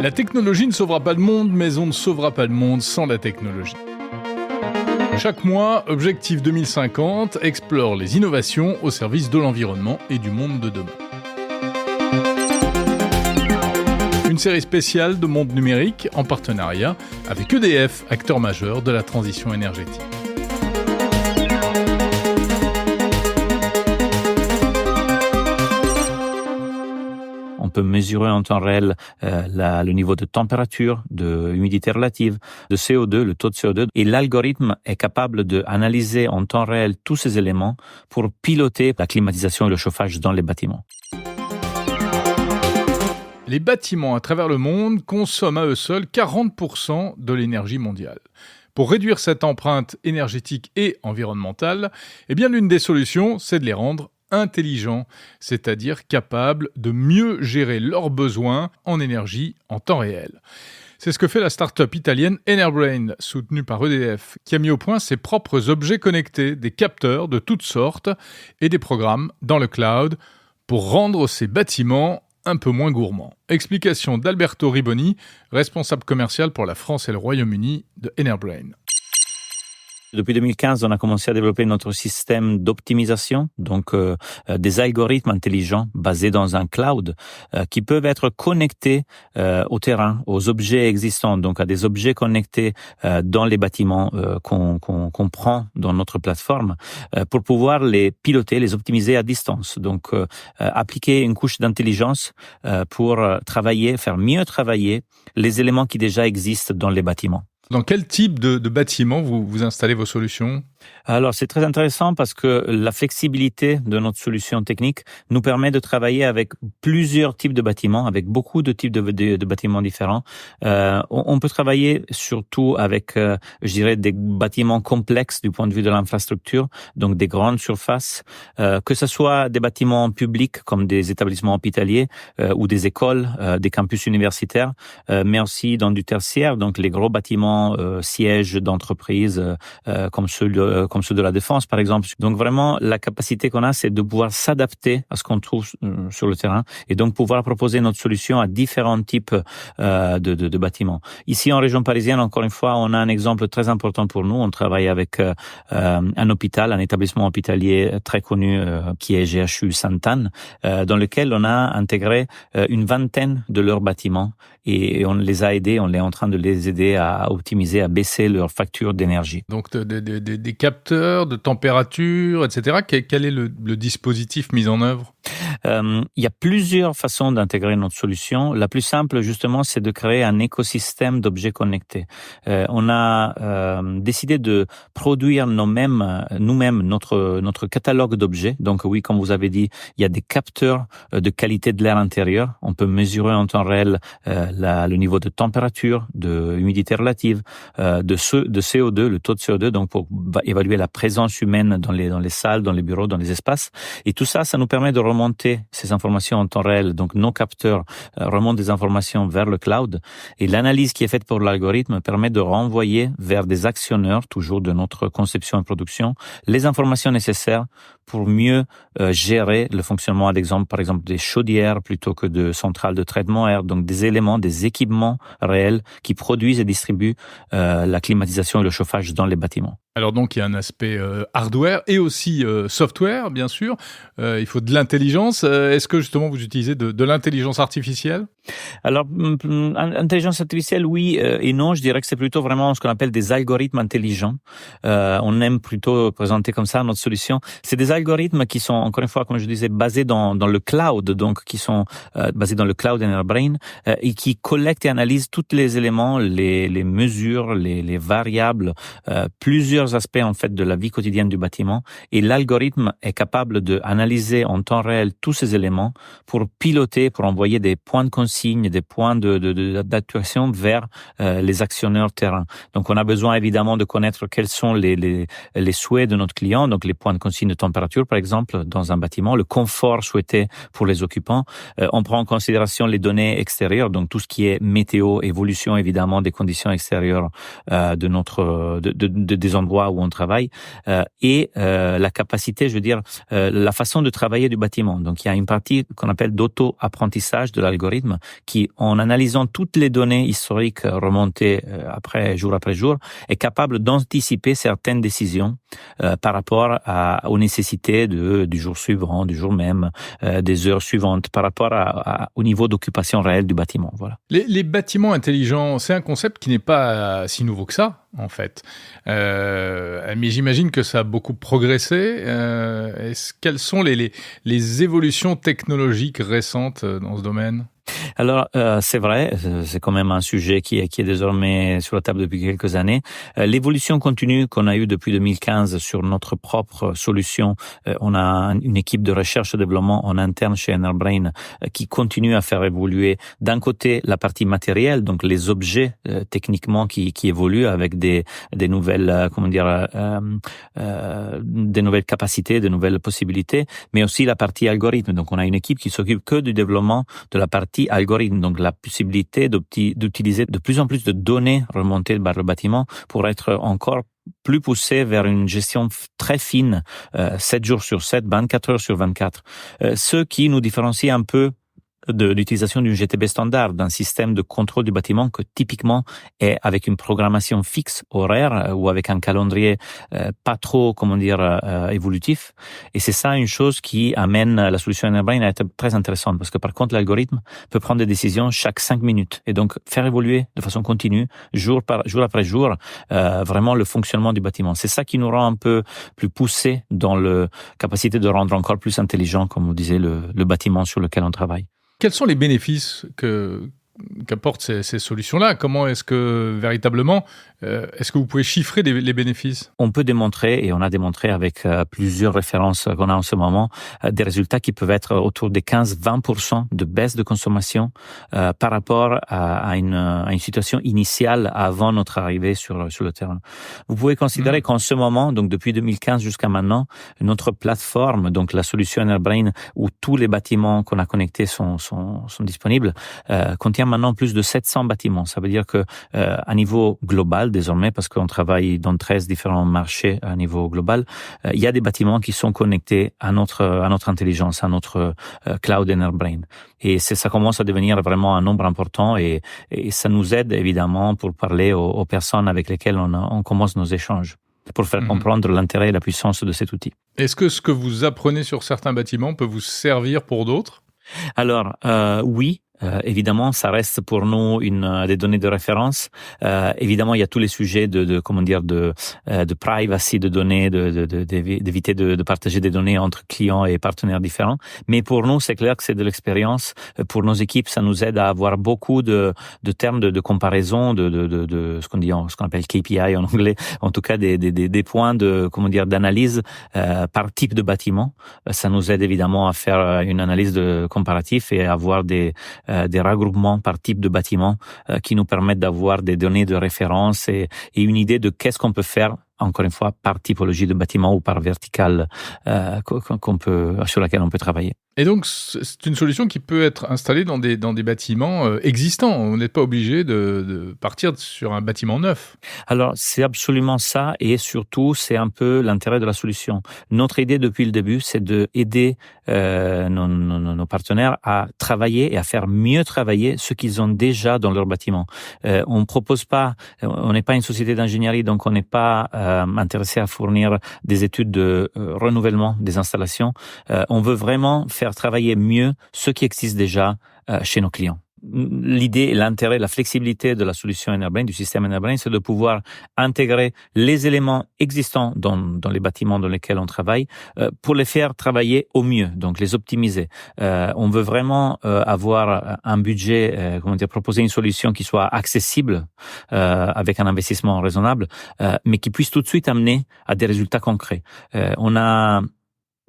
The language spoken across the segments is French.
La technologie ne sauvera pas le monde, mais on ne sauvera pas le monde sans la technologie. Chaque mois, Objectif 2050 explore les innovations au service de l'environnement et du monde de demain. Une série spéciale de Monde Numérique en partenariat avec EDF, acteur majeur de la transition énergétique. On peut mesurer en temps réel le niveau de température, de humidité relative, de CO2, le taux de CO2. Et l'algorithme est capable d'analyser en temps réel tous ces éléments pour piloter la climatisation et le chauffage dans les bâtiments. Les bâtiments à travers le monde consomment à eux seuls 40% de l'énergie mondiale. Pour réduire cette empreinte énergétique et environnementale, l'une des solutions, c'est de les rendre intelligents, c'est-à-dire capables de mieux gérer leurs besoins en énergie en temps réel. C'est ce que fait la start-up italienne Enerbrain, soutenue par EDF, qui a mis au point ses propres objets connectés, des capteurs de toutes sortes et des programmes dans le cloud pour rendre ces bâtiments un peu moins gourmands. Explication d'Alberto Riboni, responsable commercial pour la France et le Royaume-Uni de Enerbrain. Depuis 2015, on a commencé à développer notre système d'optimisation, donc des algorithmes intelligents basés dans un cloud qui peuvent être connectés au terrain, aux objets existants, donc à des objets connectés dans les bâtiments qu'on prend dans notre plateforme pour pouvoir les piloter, les optimiser à distance. Donc appliquer une couche d'intelligence pour faire mieux travailler les éléments qui déjà existent dans les bâtiments. Dans quel type de bâtiment vous installez vos solutions ? Alors, c'est très intéressant parce que la flexibilité de notre solution technique nous permet de travailler avec plusieurs types de bâtiments, avec beaucoup de types de bâtiments différents. On peut travailler surtout avec, des bâtiments complexes du point de vue de l'infrastructure, donc des grandes surfaces, que ce soit des bâtiments publics comme des établissements hospitaliers ou des écoles, des campus universitaires, mais aussi dans du tertiaire, donc les gros bâtiments sièges d'entreprises comme ceux de la défense, par exemple. Donc vraiment, la capacité qu'on a, c'est de pouvoir s'adapter à ce qu'on trouve sur le terrain et donc pouvoir proposer notre solution à différents types de bâtiments. Ici, en région parisienne, encore une fois, on a un exemple très important pour nous. On travaille avec un hôpital, un établissement hospitalier très connu qui est GHU Sainte-Anne, dans lequel on a intégré une vingtaine de leurs bâtiments et on les a aidés, on est en train de les aider à optimiser, à baisser leur facture d'énergie. Donc des capteurs de température, etc. Quel est le dispositif mis en œuvre ? Il y a plusieurs façons d'intégrer notre solution. La plus simple, justement, c'est de créer un écosystème d'objets connectés. On a décidé de produire nous-mêmes notre catalogue d'objets. Donc oui, comme vous avez dit, il y a des capteurs de qualité de l'air intérieur. On peut mesurer en temps réel le niveau de température, de humidité relative, de CO2, le taux de CO2, donc pour évaluer la présence humaine dans les salles, dans les bureaux, dans les espaces. Et tout ça, ça nous permet de remonter ces informations en temps réel. Donc nos capteurs remontent des informations vers le cloud et l'analyse qui est faite pour l'algorithme permet de renvoyer vers des actionneurs, toujours de notre conception et production, les informations nécessaires pour mieux gérer le fonctionnement, par exemple des chaudières plutôt que de centrales de traitement air, donc des éléments, des équipements réels qui produisent et distribuent la climatisation et le chauffage dans les bâtiments. Alors donc il y a un aspect hardware et aussi software, bien sûr. Il faut de l'intelligence. Est-ce que justement vous utilisez de l'intelligence artificielle ? Alors, intelligence artificielle, oui et non. Je dirais que c'est plutôt vraiment ce qu'on appelle des algorithmes intelligents. On aime plutôt présenter comme ça notre solution. C'est des algorithmes qui sont, encore une fois, comme je disais, basés dans le cloud, donc qui sont basés dans le cloud Enerbrain et qui collectent et analysent tous les éléments, les mesures, les variables, plusieurs aspects en fait de la vie quotidienne du bâtiment. Et l'algorithme est capable d'analyser en temps réel tous ces éléments pour piloter, pour envoyer des points de consigne, des points d'actuation vers les actionneurs terrain. Donc on a besoin évidemment de connaître quels sont les souhaits de notre client, donc les points de consigne de température par exemple dans un bâtiment, le confort souhaité pour les occupants. On prend en considération les données extérieures, donc tout ce qui est météo, évolution évidemment des conditions extérieures des endroits l'endroit où on travaille, et la capacité, je veux dire, la façon de travailler du bâtiment. Donc, il y a une partie qu'on appelle d'auto-apprentissage de l'algorithme qui, en analysant toutes les données historiques remontées jour après jour, est capable d'anticiper certaines décisions par rapport aux nécessités du jour suivant, du jour même, des heures suivantes, par rapport au niveau d'occupation réelle du bâtiment. Voilà. Les bâtiments intelligents, c'est un concept qui n'est pas si nouveau que ça, en fait. Mais j'imagine que ça a beaucoup progressé. Quelles sont les évolutions technologiques récentes dans ce domaine ? Alors, c'est vrai, c'est quand même un sujet qui est désormais sur la table depuis quelques années. L'évolution continue qu'on a eue depuis 2015 sur notre propre solution. On a une équipe de recherche et développement en interne chez NRBrain qui continue à faire évoluer d'un côté la partie matérielle, donc les objets techniquement qui évoluent avec des nouvelles des nouvelles capacités, des nouvelles possibilités, mais aussi la partie algorithme. Donc on a une équipe qui s'occupe que du développement de la partie algorithme, donc la possibilité d'utiliser de plus en plus de données remontées par le bâtiment pour être encore plus poussé vers une gestion très fine, 7 jours sur 7, 24 heures sur 24. Ce qui nous différencie un peu de l'utilisation d'une GTB standard, d'un système de contrôle du bâtiment que typiquement est avec une programmation fixe horaire ou avec un calendrier pas trop, évolutif. Et c'est ça une chose qui amène la solution NRBrain à être très intéressante parce que par contre l'algorithme peut prendre des décisions chaque 5 minutes et donc faire évoluer de façon continue, jour après jour, vraiment le fonctionnement du bâtiment. C'est ça qui nous rend un peu plus poussé dans la capacité de rendre encore plus intelligent, comme vous disiez, le bâtiment sur lequel on travaille. Quels sont les bénéfices qu'apportent ces solutions-là ? Comment est-ce que, véritablement, est-ce que vous pouvez chiffrer les bénéfices ? On peut démontrer, et on a démontré avec plusieurs références qu'on a en ce moment, des résultats qui peuvent être autour des 15-20% de baisse de consommation par rapport à une situation initiale avant notre arrivée sur le terrain. Vous pouvez considérer qu'en ce moment, donc depuis 2015 jusqu'à maintenant, notre plateforme, donc la solution NRBrain, où tous les bâtiments qu'on a connectés sont disponibles, contient maintenant plus de 700 bâtiments. Ça veut dire que à niveau global désormais, parce qu'on travaille dans 13 différents marchés à niveau global, il y a des bâtiments qui sont connectés à notre intelligence, à notre cloud NRBrain. Et ça commence à devenir vraiment un nombre important et ça nous aide évidemment pour parler aux personnes avec lesquelles on commence nos échanges, pour faire comprendre l'intérêt et la puissance de cet outil. Est-ce que ce que vous apprenez sur certains bâtiments peut vous servir pour d'autres ? Alors, oui. Évidemment, ça reste pour nous des données de référence. Évidemment, il y a tous les sujets de privacy de données, d'éviter de partager des données entre clients et partenaires différents. Mais pour nous, c'est clair que c'est de l'expérience. Pour nos équipes, ça nous aide à avoir beaucoup de termes de comparaison, de ce qu'on appelle KPI en anglais. En tout cas, des points d'analyse par type de bâtiment. Ça nous aide évidemment à faire une analyse de comparatif et à avoir des regroupements par type de bâtiment qui nous permettent d'avoir des données de référence et une idée de qu'est-ce qu'on peut faire, encore une fois, par typologie de bâtiment ou par verticale sur laquelle on peut travailler. Et donc, c'est une solution qui peut être installée dans des bâtiments existants. On n'est pas obligé de partir sur un bâtiment neuf. Alors, c'est absolument ça et surtout, c'est un peu l'intérêt de la solution. Notre idée depuis le début, c'est d'aider nos partenaires à travailler et à faire mieux travailler ce qu'ils ont déjà dans leur bâtiment. On n'est pas une société d'ingénierie, donc on n'est pas intéressé à fournir des études de renouvellement des installations. On veut vraiment faire travailler mieux ce qui existe déjà chez nos clients. L'idée, l'intérêt, la flexibilité de la solution NRBrain, du système NRBrain, c'est de pouvoir intégrer les éléments existants dans les bâtiments dans lesquels on travaille pour les faire travailler au mieux, donc les optimiser. On veut vraiment avoir un budget, proposer une solution qui soit accessible avec un investissement raisonnable, mais qui puisse tout de suite amener à des résultats concrets. On a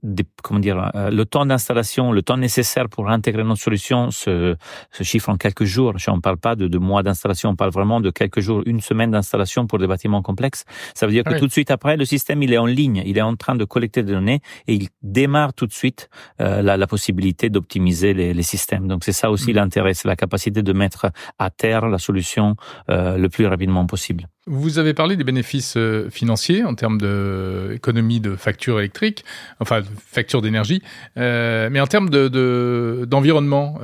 le temps d'installation, le temps nécessaire pour intégrer notre solution se chiffre en quelques jours. On ne parle pas de mois d'installation, on parle vraiment de quelques jours, une semaine d'installation pour des bâtiments complexes. Ça veut dire que tout de suite après, le système, il est en ligne, il est en train de collecter des données et il démarre tout de suite la possibilité d'optimiser les systèmes. Donc c'est ça aussi l'intérêt, c'est la capacité de mettre à terre la solution le plus rapidement possible. Vous avez parlé des bénéfices financiers en termes d'économie de factures électriques, enfin de factures d'énergie, mais en termes d'environnement,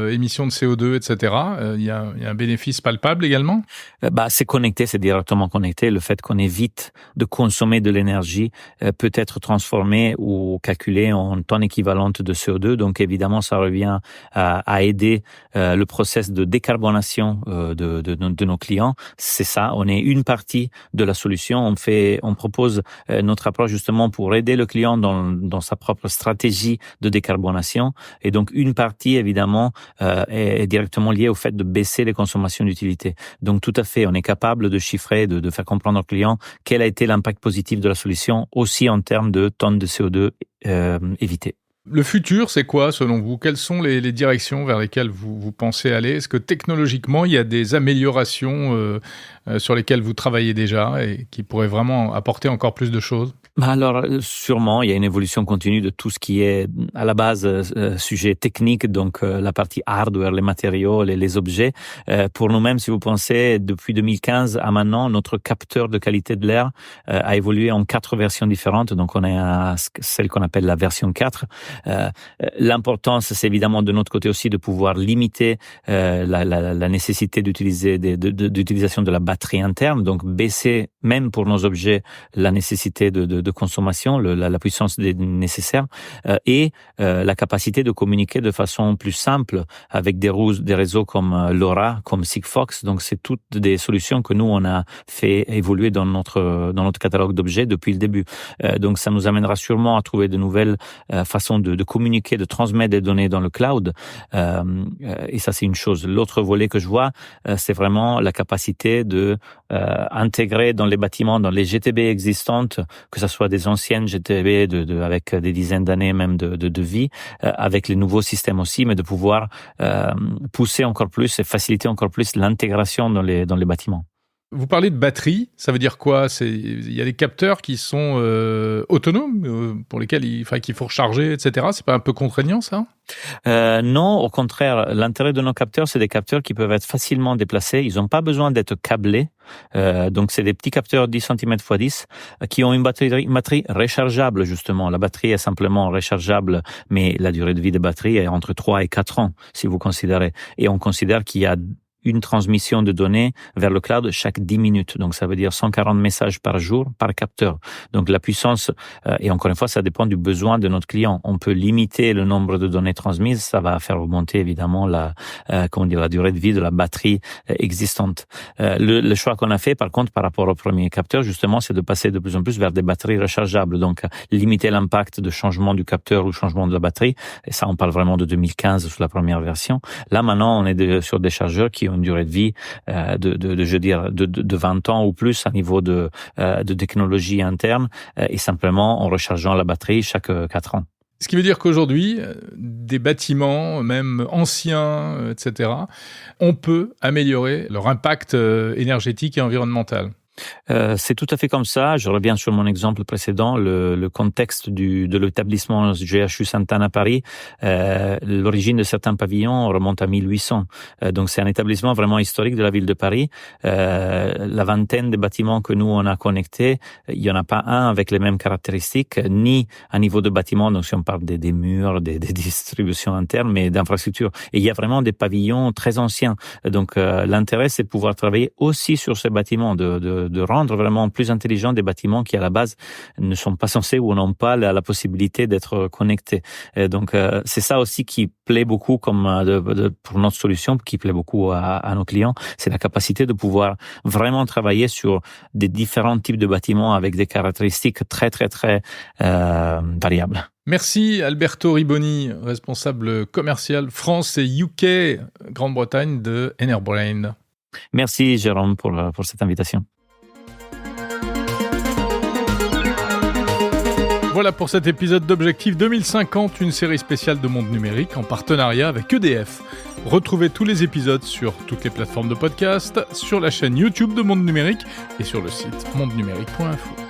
émissions de CO2, etc., il y a un bénéfice palpable également? C'est connecté, c'est directement connecté. Le fait qu'on évite de consommer de l'énergie peut être transformé ou calculé en tonnes équivalentes de CO2. Donc évidemment, ça revient à aider le process de décarbonation de nos clients. C'est ça, on est une partie de la solution. On propose notre approche justement pour aider le client dans sa propre stratégie de décarbonation. Et donc une partie évidemment est directement liée au fait de baisser les consommations d'utilité. Donc tout à fait, on est capable de chiffrer, de faire comprendre aux clients quel a été l'impact positif de la solution, aussi en termes de tonnes de CO2 évitées. Le futur, c'est quoi selon vous? Quelles sont les directions vers lesquelles vous pensez aller? Est-ce que technologiquement, il y a des améliorations sur lesquelles vous travaillez déjà et qui pourraient vraiment apporter encore plus de choses? Alors, sûrement, il y a une évolution continue de tout ce qui est à la base sujet technique, donc la partie hardware, les matériaux, les objets. Pour nous-mêmes, si vous pensez, depuis 2015 à maintenant, notre capteur de qualité de l'air a évolué en 4 versions différentes. Donc, on est à celle qu'on appelle la version 4. L'importance, c'est évidemment de notre côté aussi de pouvoir limiter la nécessité d'utilisation de la batterie interne, donc baisser même pour nos objets la nécessité de consommation, la puissance nécessaire et la capacité de communiquer de façon plus simple avec des réseaux comme LoRa, comme Sigfox. Donc c'est toutes des solutions que nous on a fait évoluer dans notre catalogue d'objets depuis le début. Donc ça nous amènera sûrement à trouver de nouvelles façons de communiquer, de transmettre des données dans le cloud. Et ça c'est une chose. L'autre volet que je vois, c'est vraiment la capacité de intégrer dans les bâtiments, dans les GTB existantes, que ça soit des anciennes GTB avec des dizaines d'années même de vie, avec les nouveaux systèmes aussi, mais de pouvoir pousser encore plus et faciliter encore plus l'intégration dans les bâtiments. Vous parlez de batterie, ça veut dire quoi? Il y a des capteurs qui sont autonomes, pour lesquels qu'il faut recharger, etc. C'est pas un peu contraignant, ça? Non, au contraire. L'intérêt de nos capteurs, c'est des capteurs qui peuvent être facilement déplacés. Ils n'ont pas besoin d'être câblés. Donc, c'est des petits capteurs 10 cm x 10 qui ont une batterie rechargeable, justement. La batterie est simplement rechargeable, mais la durée de vie des batteries est entre 3 et 4 ans, si vous considérez. Et on considère qu'il y a une transmission de données vers le cloud chaque 10 minutes. Donc, ça veut dire 140 messages par jour par capteur. Donc, la puissance, et encore une fois, ça dépend du besoin de notre client. On peut limiter le nombre de données transmises. Ça va faire augmenter, évidemment, la durée de vie de la batterie existante. Le choix qu'on a fait, par contre, par rapport au premier capteur, justement, c'est de passer de plus en plus vers des batteries rechargeables. Donc, limiter l'impact de changement du capteur ou changement de la batterie. Et ça, on parle vraiment de 2015 sur la première version. Là, maintenant, on est sur des chargeurs qui ont une durée de vie de 20 ans ou plus à niveau de technologie interne et simplement en rechargeant la batterie chaque 4 ans. Ce qui veut dire qu'aujourd'hui, des bâtiments, même anciens, etc., on peut améliorer leur impact énergétique et environnemental. C'est tout à fait comme ça. Je reviens sur mon exemple précédent, le contexte de l'établissement GHU Sainte-Anne à Paris. L'origine de certains pavillons remonte à 1800. Donc c'est un établissement vraiment historique de la ville de Paris. La vingtaine de bâtiments que nous on a connectés, il y en a pas un avec les mêmes caractéristiques, ni à niveau de bâtiments. Donc si on parle des murs, des distributions internes, mais d'infrastructures. Et il y a vraiment des pavillons très anciens. Donc l'intérêt c'est de pouvoir travailler aussi sur ces bâtiments, de rendre vraiment plus intelligents des bâtiments qui à la base ne sont pas censés ou n'ont pas la possibilité d'être connectés. Et donc c'est ça aussi qui plaît beaucoup comme pour notre solution, qui plaît beaucoup à nos clients, c'est la capacité de pouvoir vraiment travailler sur des différents types de bâtiments avec des caractéristiques très très très variables. Merci Alberto Riboni, responsable commercial France et UK, Grande-Bretagne de Enerbrain. Merci Jérôme pour cette invitation. Voilà pour cet épisode d'Objectif 2050, une série spéciale de Monde Numérique en partenariat avec EDF. Retrouvez tous les épisodes sur toutes les plateformes de podcast, sur la chaîne YouTube de Monde Numérique et sur le site mondenumérique.info.